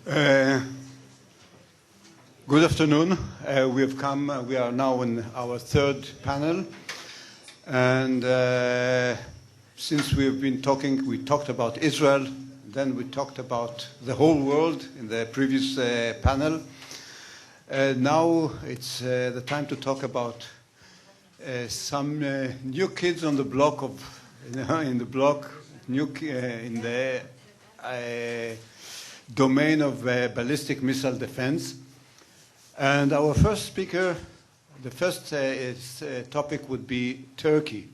Good afternoon. We are now in our third panel. And since we've been talking, we talked about Israel, then we talked about the whole world in the previous panel. Now it's the time to talk about some new kids on the block in the domain of ballistic missile defense. And our first speaker, the first topic would be Turkey.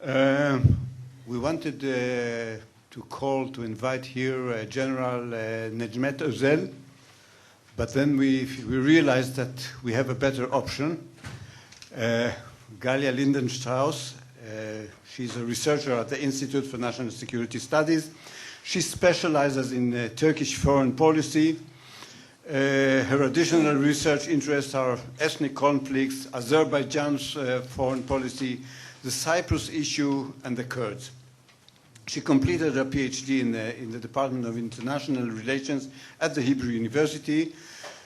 We wanted to invite here General Necmet Özel, but then we realized that we have a better option. Gallia Lindenstrauss, she's a researcher at the Institute for National Security Studies. She specializes in Turkish foreign policy. Her additional research interests are ethnic conflicts, Azerbaijan's foreign policy, the Cyprus issue, and the Kurds. She completed her PhD in the Department of International Relations at the Hebrew University.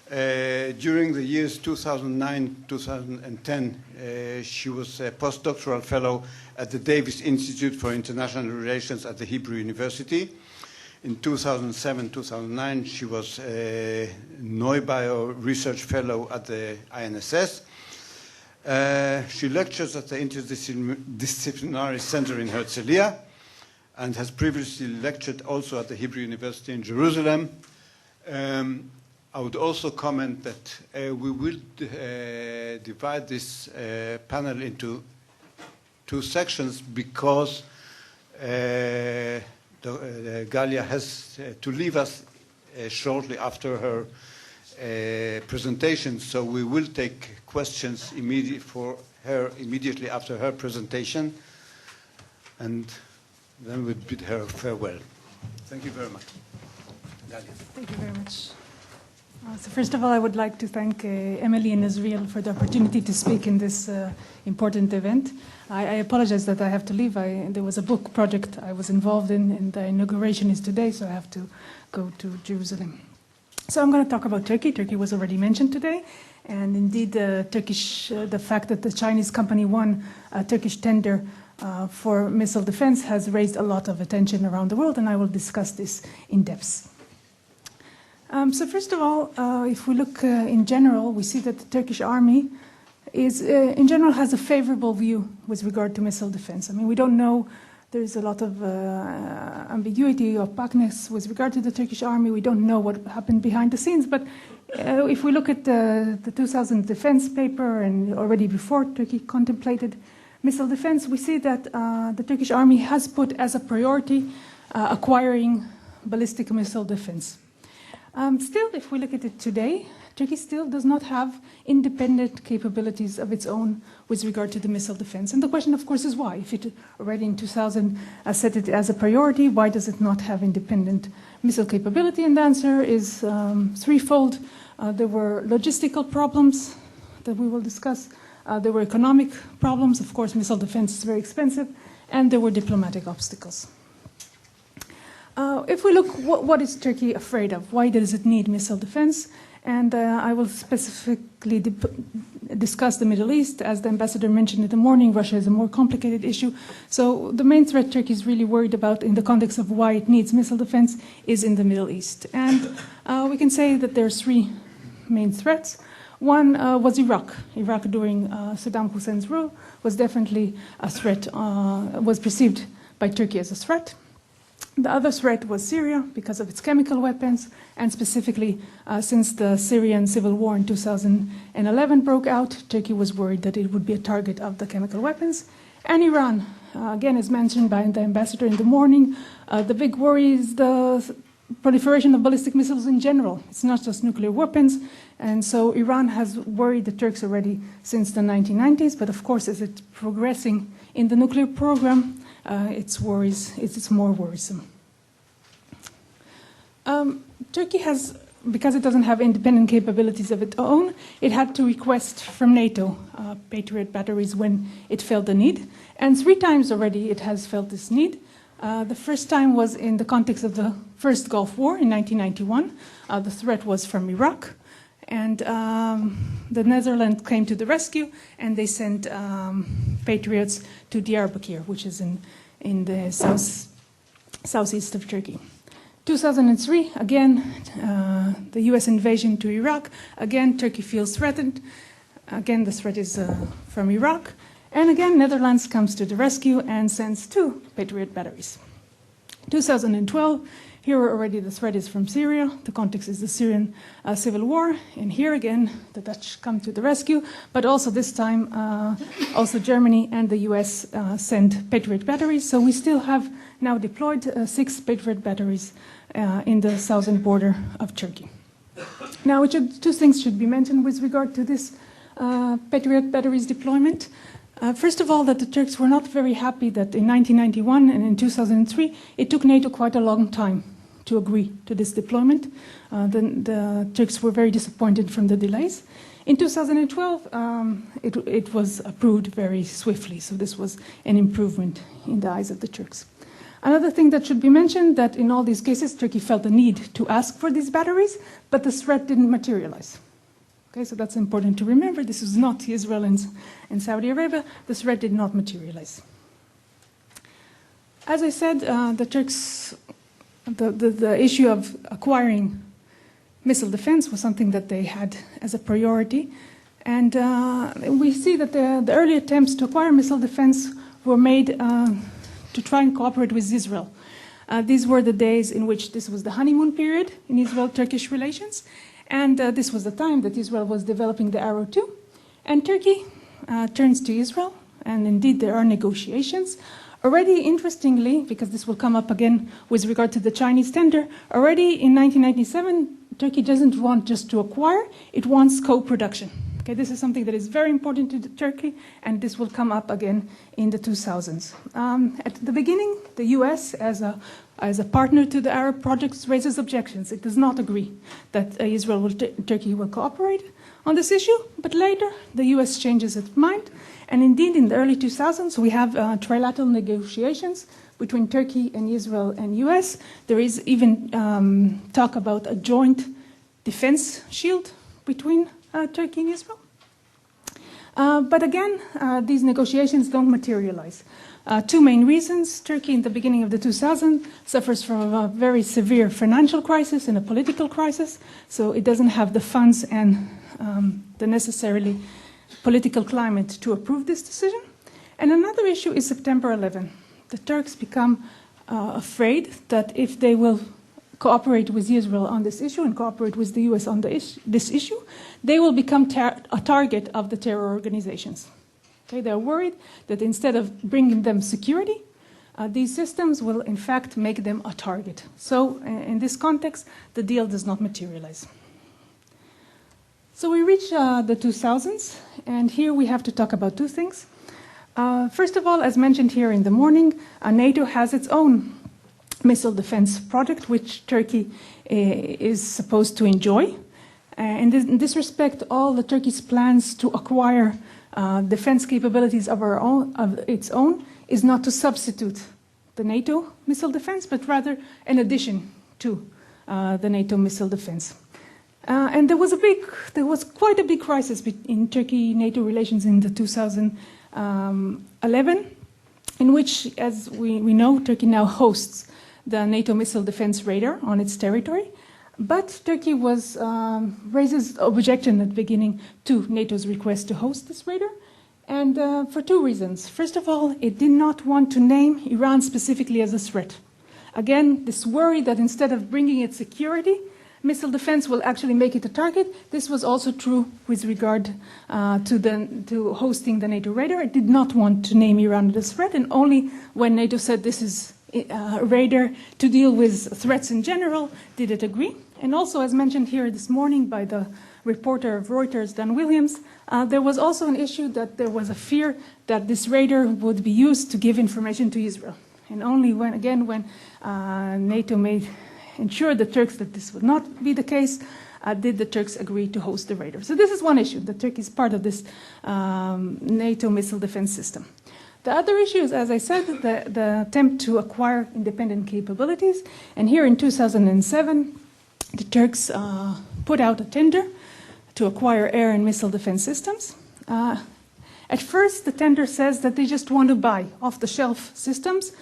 During the years 2009-2010, she was a postdoctoral fellow at the Davis Institute for International Relations at the Hebrew University. In 2007-2009, she was a Neubauer Research Fellow at the INSS. She lectures at the Interdisciplinary Center in Herzliya and has previously lectured also at the Hebrew University in Jerusalem. I would also comment that we will divide this panel into two sections because Gallia has to leave us shortly after her presentation, so we will take questions immediately after her presentation, and then we'll bid her farewell. Thank you very much. Gallia. Thank you very much. So first of all, I would like to thank Emily and Israel for the opportunity to speak in this important event. I apologize that I have to leave. There was a book project I was involved in, and the inauguration is today, so I have to go to Jerusalem. So I'm going to talk about Turkey. Turkey was already mentioned today, and indeed the fact that the Chinese company won a Turkish tender for missile defense has raised a lot of attention around the world, and I will discuss this in depth. So first of all, if we look in general, we see that the Turkish army in general has a favorable view with regard to missile defense. I mean, we don't know, there's a lot of ambiguity, opaqueness with regard to the Turkish army. We don't know what happened behind the scenes, but if we look at the 2000 defense paper and already before Turkey contemplated missile defense, we see that the Turkish army has put as a priority acquiring ballistic missile defense. Still, if we look at it today, Turkey still does not have independent capabilities of its own with regard to the missile defense. And the question, of course, is why? If it already in 2000 set it as a priority, why does it not have independent missile capability? And the answer is threefold. There were logistical problems that we will discuss. There were economic problems. Of course, missile defense is very expensive. And there were diplomatic obstacles. If we look, what is Turkey afraid of? Why does it need missile defense? And I will specifically discuss the Middle East. As the ambassador mentioned in the morning, Russia is a more complicated issue. So the main threat Turkey is really worried about in the context of why it needs missile defense is in the Middle East. And we can say that there are three main threats. One was Iraq. Iraq during Saddam Hussein's rule was definitely a threat, was perceived by Turkey as a threat. The other threat was Syria because of its chemical weapons, and specifically since the Syrian civil war in 2011 broke out, Turkey was worried that it would be a target of the chemical weapons. And Iran, again, as mentioned by the ambassador in the morning, the big worry is the proliferation of ballistic missiles in general. It's not just nuclear weapons. And so Iran has worried the Turks already since the 1990s, but of course, as it's progressing in the nuclear program, it's more worrisome. Turkey has, because it doesn't have independent capabilities of its own, it had to request from NATO Patriot Batteries when it felt the need. And 3 times already it has felt this need. The first time was in the context of the first Gulf War in 1991. The threat was from Iraq. And the Netherlands came to the rescue, and they sent Patriots to Diyarbakir, which is in the southeast of Turkey. 2003, again, the U.S. invasion to Iraq. Again, Turkey feels threatened. Again, the threat is from Iraq. And again, Netherlands comes to the rescue and sends 2 Patriot batteries. 2012, here already the threat is from Syria. The context is the Syrian civil war. And here again, the Dutch come to the rescue. But also this time, also Germany and the US send Patriot batteries. So we still have now deployed 6 Patriot batteries in the southern border of Turkey. Now, 2 things should be mentioned with regard to this Patriot batteries deployment. First of all, that the Turks were not very happy that in 1991 and in 2003, it took NATO quite a long time to agree to this deployment. The Turks were very disappointed from the delays. In 2012, it was approved very swiftly, so this was an improvement in the eyes of the Turks. Another thing that should be mentioned, that in all these cases, Turkey felt the need to ask for these batteries, but the threat didn't materialize. Okay, so that's important to remember. This is not Israel and Saudi Arabia. The threat did not materialize. As I said, the Turks, the issue of acquiring missile defense was something that they had as a priority. And we see that the early attempts to acquire missile defense were made to try and cooperate with Israel. These were the days in which this was the honeymoon period in Israel-Turkish relations. And this was the time that Israel was developing the Arrow 2. And Turkey turns to Israel, and indeed there are negotiations. Already, interestingly, because this will come up again with regard to the Chinese tender, already in 1997, Turkey doesn't want just to acquire, it wants co-production. Okay, this is something that is very important to Turkey, and this will come up again in the 2000s. At the beginning, the US, as a partner to the Arab projects, raises objections. It does not agree that Turkey will cooperate on this issue, but later the US changes its mind, and indeed in the early 2000s we have trilateral negotiations between Turkey and Israel and US. There is even talk about a joint defense shield between Turkey and Israel. But again, these negotiations don't materialize. 2 main reasons. Turkey, in the beginning of the 2000s, suffers from a very severe financial crisis and a political crisis, so it doesn't have the funds and the necessarily political climate to approve this decision. And another issue is September 11. The Turks become afraid that if they will cooperate with Israel on this issue and cooperate with the US on this issue, they will become a target of the terror organizations. Okay, they're worried that instead of bringing them security, these systems will in fact make them a target. So in this context, the deal does not materialize. So we reach the 2000s, and here we have to talk about 2 things. First of all, as mentioned here in the morning, NATO has its own missile defense project, which Turkey is supposed to enjoy. In this respect, all the Turkey's plans to acquire defense capabilities of its own is not to substitute the NATO missile defense, but rather an addition to the NATO missile defense. And there was quite a big crisis in Turkey-NATO relations in the 2011, in which, as we know, Turkey now hosts the NATO missile defense radar on its territory. But Turkey raises objection at the beginning to NATO's request to host this radar, and for 2 reasons. First of all, it did not want to name Iran specifically as a threat. Again, this worry that instead of bringing it security, missile defense will actually make it a target. This was also true with regard to hosting the NATO radar. It did not want to name Iran as a threat, and only when NATO said this is radar to deal with threats in general did it agree. And also, as mentioned here this morning by the reporter of Reuters, Dan Williams, there was also an issue that there was a fear that this radar would be used to give information to Israel. And only when NATO made ensure the Turks that this would not be the case, did the Turks agree to host the radar. So this is one issue, that Turkey is part of this NATO missile defense system. The other issue is, as I said, the attempt to acquire independent capabilities. And here in 2007, the Turks put out a tender to acquire air and missile defense systems. At first, the tender says that they just want to buy off-the-shelf systems.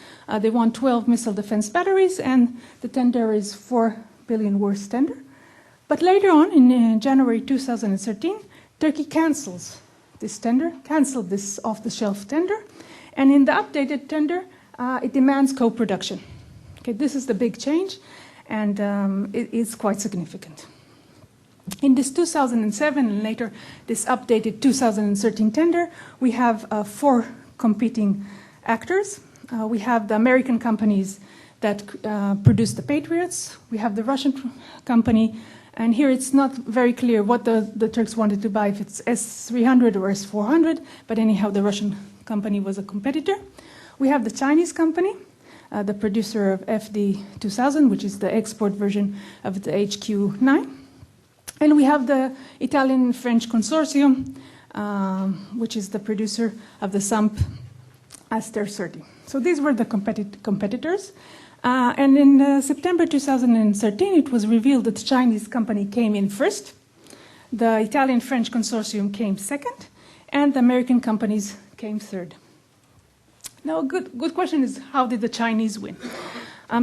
They want 12 missile defense batteries, and the tender is $4 billion worth tender. But later on, in January 2013, Turkey cancels this tender, canceled this off-the-shelf tender, and in the updated tender, it demands co-production. Okay, this is the big change, and it is quite significant. In this 2007 and later this updated 2013 tender, we have 4 competing actors. We have the American companies that produce the Patriots. We have the Russian company, and here it's not very clear what the Turks wanted to buy, if it's S-300 or S-400, but anyhow, the Russian company was a competitor. We have the Chinese company, the producer of FD-2000, which is the export version of the HQ-9. And we have the Italian-French consortium, which is the producer of the SAMP Aster-30. So these were the competitors. And in September 2013, it was revealed that the Chinese company came in first, the Italian-French consortium came second, and the American companies came third. Now, a good question is, how did the Chinese win?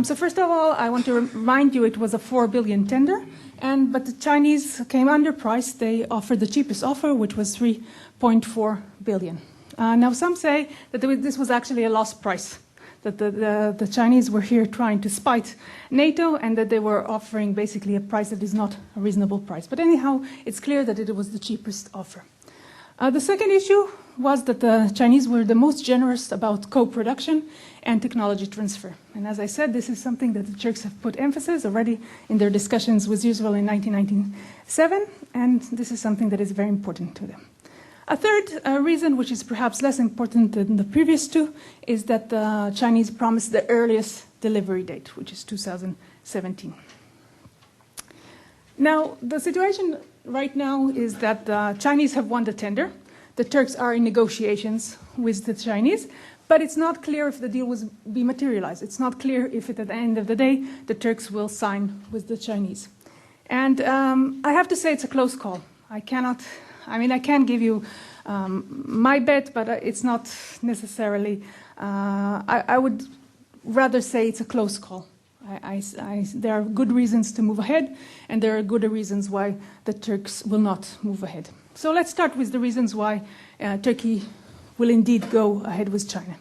So first of all, I want to remind you it was a $4 billion tender, but the Chinese came underpriced. They offered the cheapest offer, which was $3.4 billion. Now, some say that this was actually a lost price, that the Chinese were here trying to spite NATO, and that they were offering basically a price that is not a reasonable price. But anyhow, it's clear that it was the cheapest offer. The second issue was that the Chinese were the most generous about co-production and technology transfer. And as I said, this is something that the Turks have put emphasis already in their discussions with Israel in 1997, and this is something that is very important to them. A third reason, which is perhaps less important than the previous two, is that the Chinese promised the earliest delivery date, which is 2017. Now, the situation right now is that the Chinese have won the tender. The Turks are in negotiations with the Chinese, but it's not clear if the deal will be materialized. It's not clear if at the end of the day the Turks will sign with the Chinese. And I have to say it's a close call. I can't give you my bet, but it's not necessarily, I would rather say it's a close call. There are good reasons to move ahead, and there are good reasons why the Turks will not move ahead. So let's start with the reasons why Turkey will indeed go ahead with China.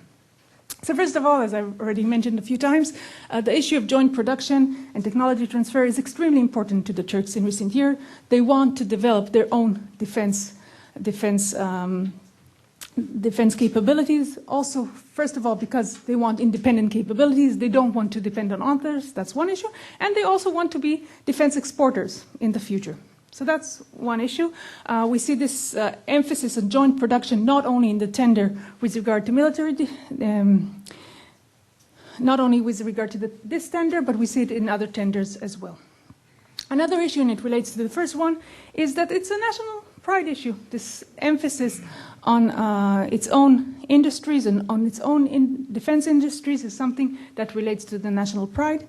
So first of all, as I've already mentioned a few times, the issue of joint production and technology transfer is extremely important to the Turks in recent years. They want to develop their own defense capabilities. Also, first of all, because they want independent capabilities, they don't want to depend on others. That's one issue. And they also want to be defense exporters in the future. So that's one issue. We see this emphasis on joint production not only in the tender with regard to military, not only with regard to this tender, but we see it in other tenders as well. Another issue, and it relates to the first one, is that it's a national pride issue. This emphasis on its own industries and on its own defense industries is something that relates to the national pride.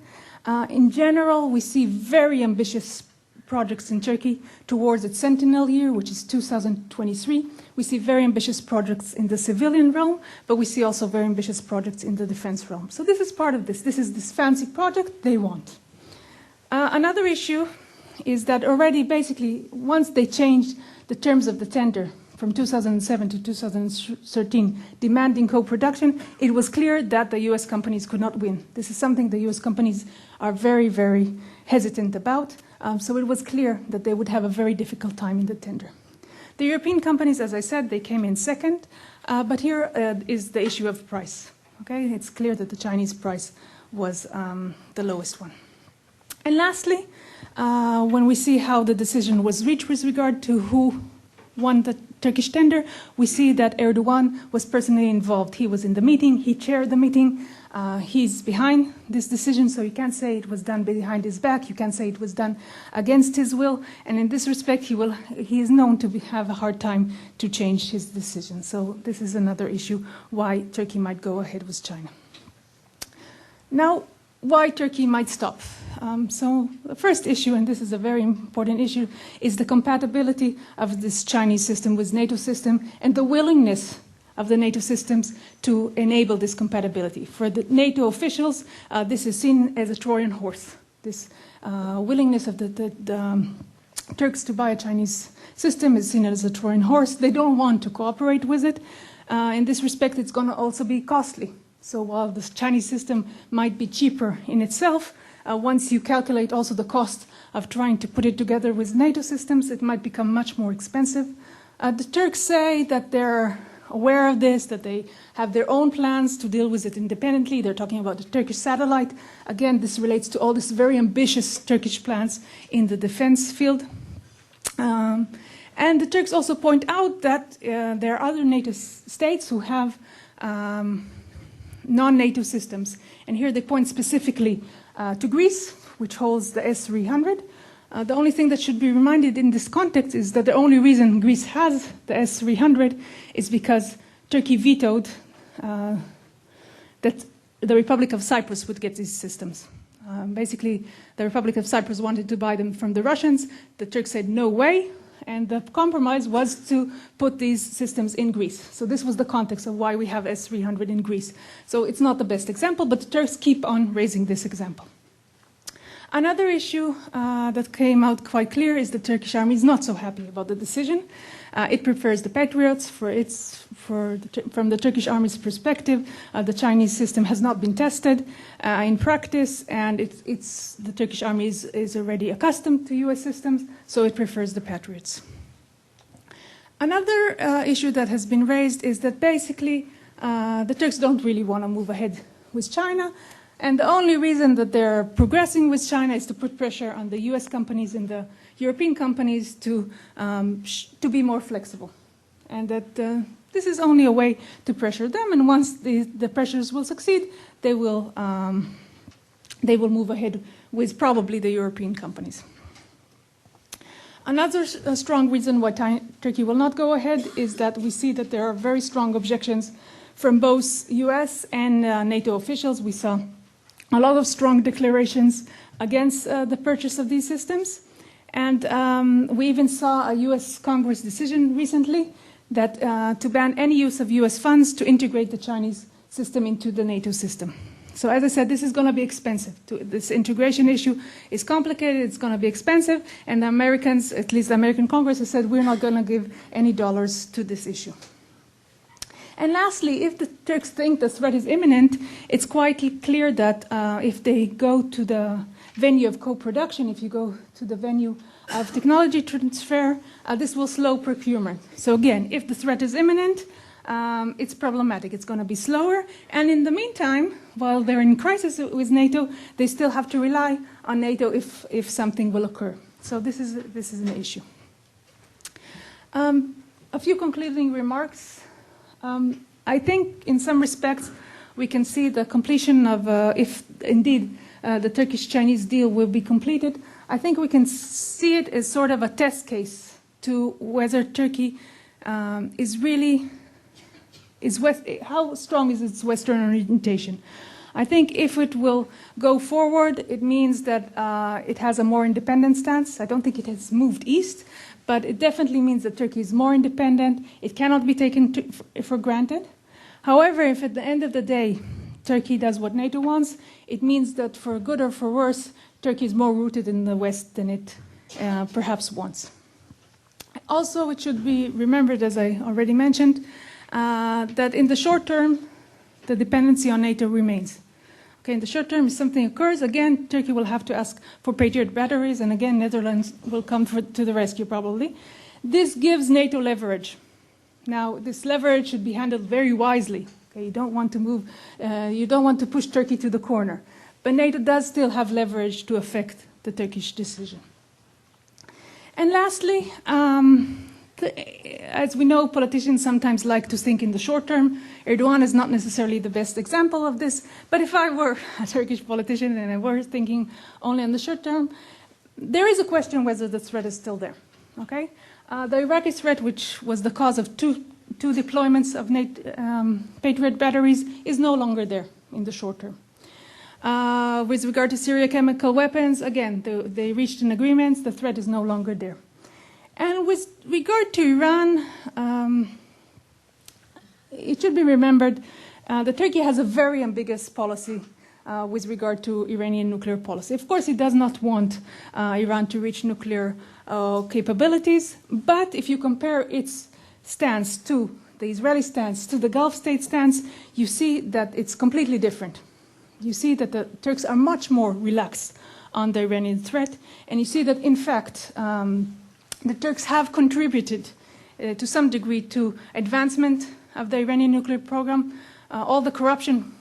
In general, we see very ambitious projects in Turkey towards its centennial year, which is 2023. We see very ambitious projects in the civilian realm, but we see also very ambitious projects in the defense realm. So this is part of this. This is this fancy project they want. Another issue is that already basically once they changed the terms of the tender from 2007 to 2013, demanding co-production, it was clear that the U.S. companies could not win. This is something the U.S. companies are very, very hesitant about. So it was clear that they would have a very difficult time in the tender. The European companies, as I said, they came in second. But here is the issue of price. Okay, it's clear that the Chinese price was the lowest one. And lastly, when we see how the decision was reached with regard to who won Turkish tender, we see that Erdogan was personally involved. He was in the meeting, he chaired the meeting, he's behind this decision, so you can't say it was done behind his back, you can't say it was done against his will, and in this respect he is known to have a hard time to change his decision. So this is another issue why Turkey might go ahead with China. Now, why Turkey might stop. So the first issue, and this is a very important issue, is the compatibility of this Chinese system with NATO system and the willingness of the NATO systems to enable this compatibility. For the NATO officials, this is seen as a Trojan horse. This willingness of the Turks to buy a Chinese system is seen as a Trojan horse. They don't want to cooperate with it. In this respect, it's going to also be costly. So while the Chinese system might be cheaper in itself, once you calculate also the cost of trying to put it together with NATO systems, it might become much more expensive. The Turks say that they're aware of this, that they have their own plans to deal with it independently. They're talking about the Turkish satellite. Again, this relates to all these very ambitious Turkish plans in the defense field. And the Turks also point out that there are other NATO states who have non-NATO systems. And here they point specifically to Greece, which holds the S-300. The only thing that should be reminded in this context is that the only reason Greece has the S-300 is because Turkey vetoed that the Republic of Cyprus would get these systems. Basically, the Republic of Cyprus wanted to buy them from the Russians. The Turks said no way, and the compromise was to put these systems in Greece. So this was the context of why we have S-300 in Greece. So it's not the best example, but the Turks keep on raising this example. Another issue that came out quite clear is the Turkish army is not so happy about the decision. It prefers the Patriots. From the Turkish army's perspective, the Chinese system has not been tested in practice, and the Turkish army is already accustomed to US systems, so it prefers the Patriots. Another issue that has been raised is that basically the Turks don't really want to move ahead with China. And the only reason that they're progressing with China is to put pressure on the US companies and the European companies to be more flexible. And that this is only a way to pressure them, and once the pressures will succeed, they will move ahead with probably the European companies. Another strong reason why Turkey will not go ahead is that we see that there are very strong objections from both US and NATO officials. We saw a lot of strong declarations against the purchase of these systems. And we even saw a US Congress decision recently that to ban any use of US funds to integrate the Chinese system into the NATO system. So as I said, this is going to be expensive. This integration issue is complicated, it's going to be expensive, and the Americans, at least the American Congress, has said we're not going to give any dollars to this issue. And lastly, if the Turks think the threat is imminent, it's quite clear that if they go to the venue of co-production, if you go to the venue of technology transfer, this will slow procurement. So again, if the threat is imminent, it's problematic. It's going to be slower. And in the meantime, while they're in crisis with NATO, they still have to rely on NATO if something will occur. So this is an issue. A few concluding remarks. I think in some respects we can see the completion of, if indeed the Turkish-Chinese deal will be completed, I think we can see it as sort of a test case to whether Turkey how strong is its Western orientation. I think if it will go forward, it means that it has a more independent stance. I don't think it has moved east, but it definitely means that Turkey is more independent. It cannot be taken for granted. However, if at the end of the day Turkey does what NATO wants, it means that for good or for worse, Turkey is more rooted in the West than it perhaps wants. Also, it should be remembered, as I already mentioned, that in the short term, the dependency on NATO remains. Okay, in the short term, if something occurs, again, Turkey will have to ask for Patriot Batteries, and again, Netherlands will come to the rescue probably. This gives NATO leverage. Now, this leverage should be handled very wisely. Okay, you don't want to you don't want to push Turkey to the corner. But NATO does still have leverage to affect the Turkish decision. And lastly, as we know, politicians sometimes like to think in the short term. Erdogan is not necessarily the best example of this, but if I were a Turkish politician and I were thinking only on the short term, there is a question whether the threat is still there. Okay? The Iraqi threat, which was the cause of two deployments of Patriot batteries, is no longer there in the short term. With regard to Syria chemical weapons, again, they reached an agreement. The threat is no longer there. And with regard to Iran, it should be remembered that Turkey has a very ambiguous policy with regard to Iranian nuclear policy. Of course, it does not want Iran to reach nuclear capabilities, but if you compare its stance to the Israeli stance, to the Gulf state stance, you see that it's completely different. You see that the Turks are much more relaxed on the Iranian threat, and you see that, in fact, the Turks have contributed to some degree to advancement of the Iranian nuclear program. All the corruption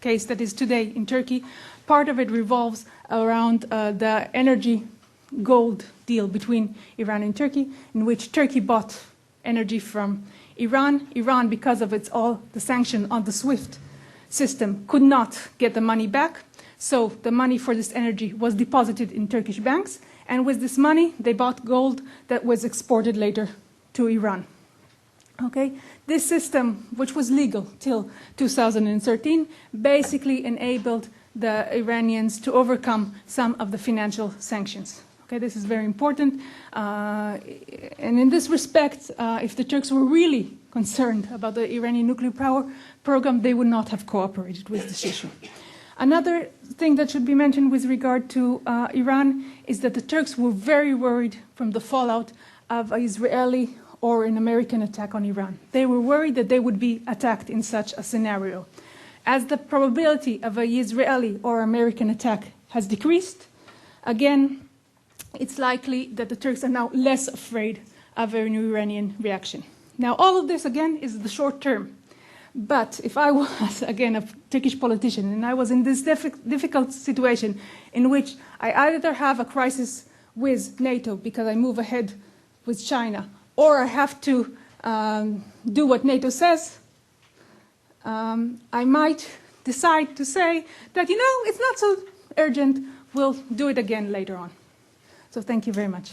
case that is today in Turkey, part of it revolves around the energy gold deal between Iran and Turkey, in which Turkey bought energy from Iran. Iran, because of the sanction on the SWIFT system, could not get the money back. So the money for this energy was deposited in Turkish banks. And with this money, they bought gold that was exported later to Iran. Okay? This system, which was legal till 2013, basically enabled the Iranians to overcome some of the financial sanctions. Okay, this is very important. And in this respect, if the Turks were really concerned about the Iranian nuclear power program, they would not have cooperated with this issue. Another thing that should be mentioned with regard to Iran is that the Turks were very worried from the fallout of an Israeli or an American attack on Iran. They were worried that they would be attacked in such a scenario. As the probability of an Israeli or American attack has decreased, again, it's likely that the Turks are now less afraid of an Iranian reaction. Now, all of this, again, is the short term. But if I was, again, a Turkish politician and I was in this difficult situation in which I either have a crisis with NATO because I move ahead with China, or I have to do what NATO says, I might decide to say that, you know, it's not so urgent, we'll do it again later on. So thank you very much.